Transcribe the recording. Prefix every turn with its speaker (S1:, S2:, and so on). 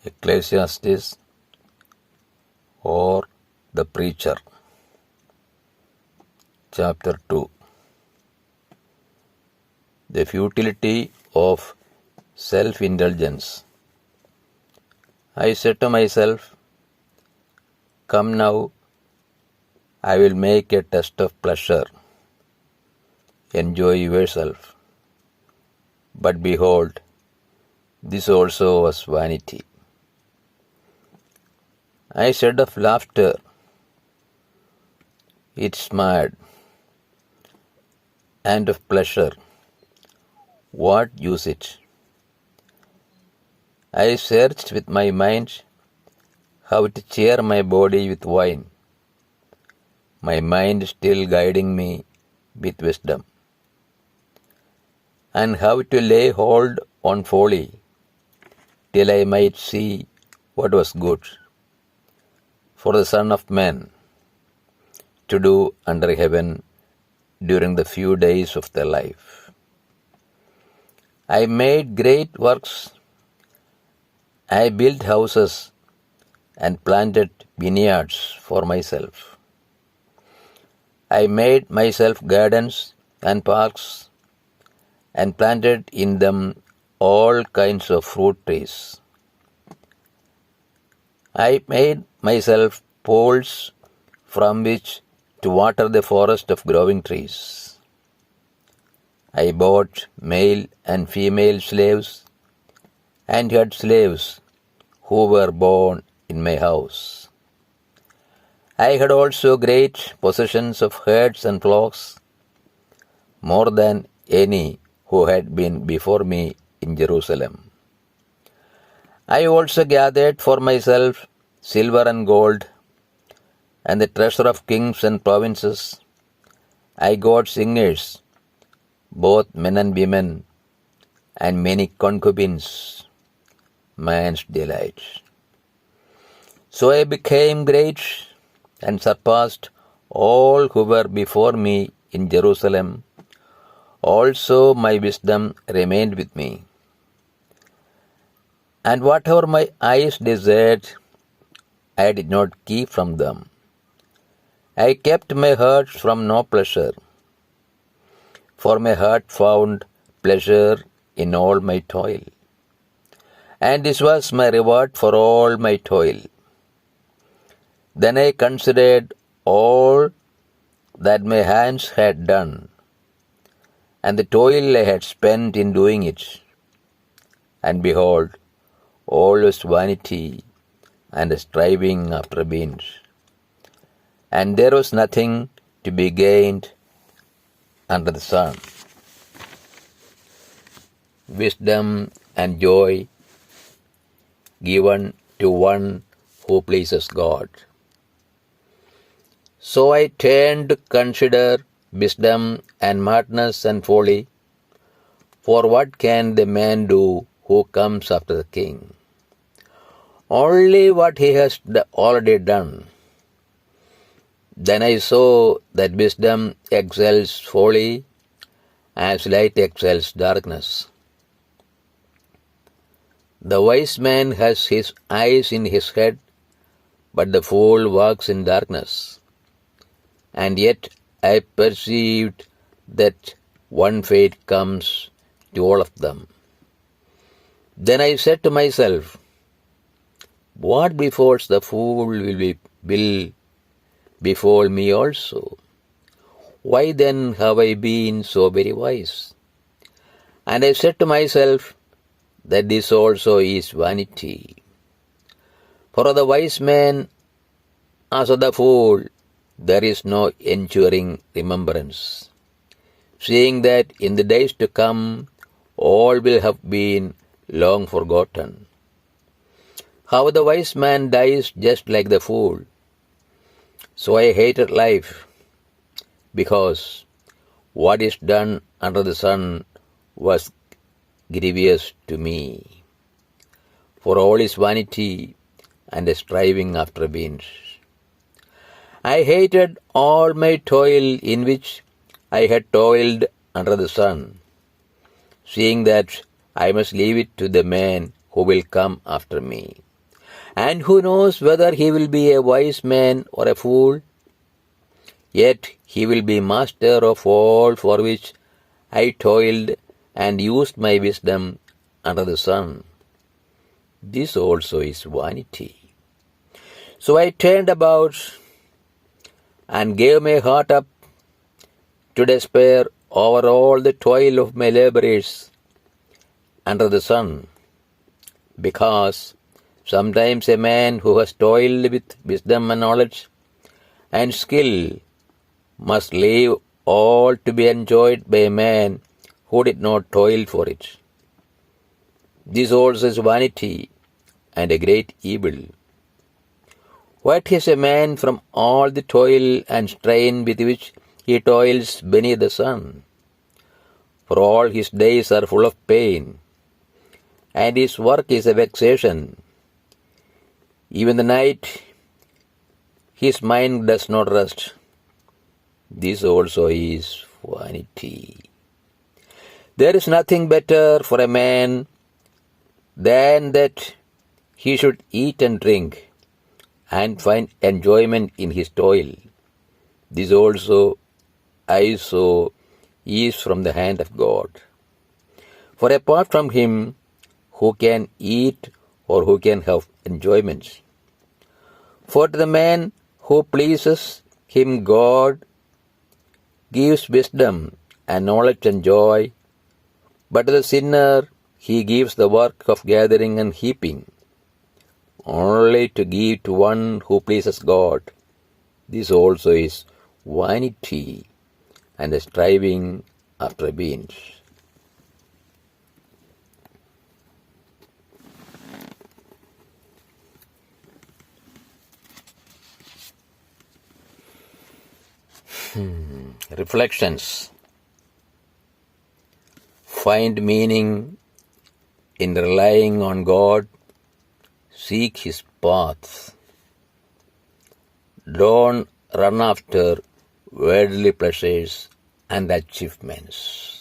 S1: Ecclesiastes or the Preacher, Chapter 2. The futility of self-indulgence. I said to myself, "Come now, I will make a test of pleasure. Enjoy yourself." But behold, this also was vanity. I said of laughter, "It's mad," and of pleasure, "What use it?" I searched with my mind how to cheer my body with wine, my mind still guiding me with wisdom, and how to lay hold on folly till I might see what was good for the Son of Man to do under heaven during the few days of their life. I made great works. I built houses and planted vineyards for myself. I made myself gardens and parks and planted in them all kinds of fruit trees. I made myself pools from which to water the forest of growing trees. I bought male and female slaves and had slaves who were born in my house. I had also great possessions of herds and flocks, more than any who had been before me in Jerusalem. I also gathered for myself silver and gold, and the treasure of kings and provinces. I got singers, both men and women, and many concubines, man's delight. So I became great and surpassed all who were before me in Jerusalem. Also my wisdom remained with me. And whatever my eyes desired, I did not keep from them. I kept my heart from no pleasure, for my heart found pleasure in all my toil. And this was my reward for all my toil. Then I considered all that my hands had done, and the toil I had spent in doing it. And behold, all was vanity and a striving after wind. And there was nothing to be gained under the sun. Wisdom and joy given to one who pleases God. So I turned to consider wisdom and madness and folly, for what can the man do who comes after the king? Only what he has already done. Then I saw that wisdom excels folly, as light excels darkness. The wise man has his eyes in his head, but the fool walks in darkness. And yet I perceived that one fate comes to all of them. Then I said to myself, "What befalls the fool will befall me also. Why then have I been so very wise?" And I said to myself that this also is vanity. For of the wise man as of the fool there is no enduring remembrance, seeing that in the days to come all will have been long forgotten. How the wise man dies just like the fool. So I hated life, because what is done under the sun was grievous to me. For all is vanity and a striving after wind. I hated all my toil in which I had toiled under the sun, seeing that I must leave it to the man who will come after me. And who knows whether he will be a wise man or a fool? Yet he will be master of all for which I toiled and used my wisdom under the sun. This also is vanity. So I turned about and gave my heart up to despair over all the toil of my laborers under the sun, because sometimes a man who has toiled with wisdom and knowledge and skill must leave all to be enjoyed by a man who did not toil for it. This also is vanity and a great evil. What is a man from all the toil and strain with which he toils beneath the sun? For all his days are full of pain, and his work is a vexation. Even the night his mind does not rest. This also is vanity. There is nothing better for a man than that he should eat and drink and find enjoyment in his toil. This also I saw is from the hand of God. For apart from him, who can eat or who can have enjoyments? For to the man who pleases him, God gives wisdom and knowledge and joy, but to the sinner he gives the work of gathering and heaping, only to give to one who pleases God. This also is vanity and the striving after gains. Reflections. Find meaning in relying on God. Seek His paths. Don't run after worldly pleasures and achievements.